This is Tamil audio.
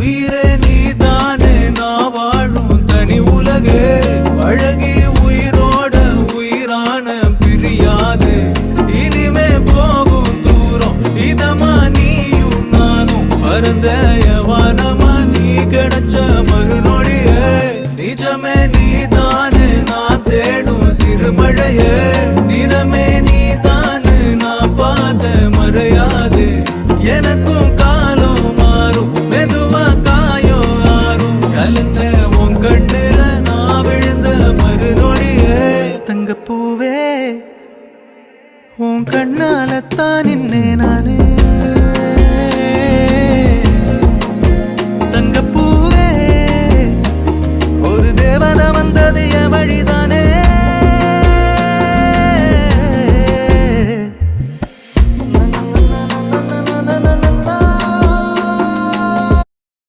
உயிரே நீதானே நான் வாழும் தனி உலகே பழகி உயிரோட உயிரான பிரியாது இனிமே போகும் தூரம் இதமா நீயும் நானும் பரந்த வானமா நீ கிடைச்ச மறுநாள்